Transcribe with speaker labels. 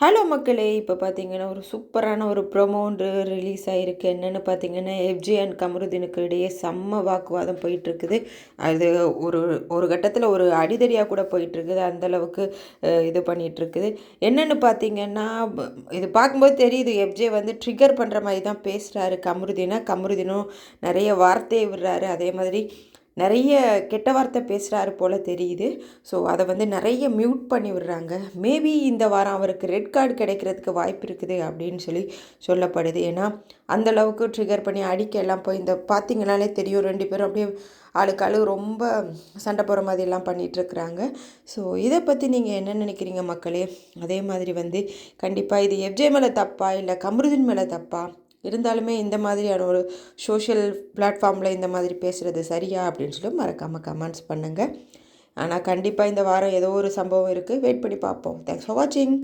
Speaker 1: Hello மக்களே! இப்போ பார்த்தீங்கன்னா, ஒரு சூப்பரான ஒரு ப்ரோமோ ஒன்று ரிலீஸ் ஆயிருக்கு. என்னன்னு பார்த்தீங்கன்னா, எஃப்ஜே அண்ட் கமருதீனுக்கு இடையே செம்ம வாக்குவாதம் போயிட்டுருக்குது. அது ஒரு ஒரு கட்டத்தில ஒரு அடிதடியா கூட போயிட்டுருக்குது. அந்த அளவுக்கு இது பண்ணிகிட்ருக்குது. என்னன்னு பார்த்தீங்கன்னா, இது பார்க்கும்போது தெரியுது எஃப்ஜே வந்து ட்ரிகர் பண்ணுற மாரி தான் பேசுறாரு கமருதீன. கமருதீனும் நெறைய வார்த்தைய விடுறாரு. அதே மாதிரி நெறைய கெட்ட வார்த்தை பேசுகிறாரு போல தெரியுது. ஸோ அதை வந்து நெறைய மியூட் பண்ணி விடுறாங்க. மேபி இந்த வாரம் அவருக்கு ரெட் கார்டு கிடைக்கிறதுக்கு வாய்ப்பு இருக்குது அப்படின்னு சொல்லப்படுது. ஏன்னா அந்த அளவுக்கு ட்ரிகர் பண்ணி அடிக்க எல்லாம் போய் இந்த பார்த்தீங்கனாலே தெரியும் 2 பேரும் அப்படியே ஆளுக்கு ஆளு ரொம்ப சண்டை போடுற மாதிரிலாம் பண்ணிகிட்ருக்குறாங்க. ஸோ இதை பற்றி நீங்கள் என்ன நினைக்கிறீங்க மக்களே? அதே மாதிரி வந்து கண்டிப்பாக இது எஃப்ஜே மேலே தப்பா இல்லை கமருதீன் மேலே தப்பா? இருந்தாலுமே இந்த மாதிரியான ஒரு சோஷியல் பிளாட்ஃபார்மில் இந்த மாதிரி பேசுகிறது சரியா அப்படின்னு சொல்லி மறக்காமல் கமெண்ட்ஸ் பண்ணுங்கள். ஆனால் கண்டிப்பாக இந்த வாரம் ஏதோ ஒரு சம்பவம் இருக்குது. வெயிட் பண்ணி பார்ப்போம். தேங்க்ஸ் ஃபார் வாட்சிங்.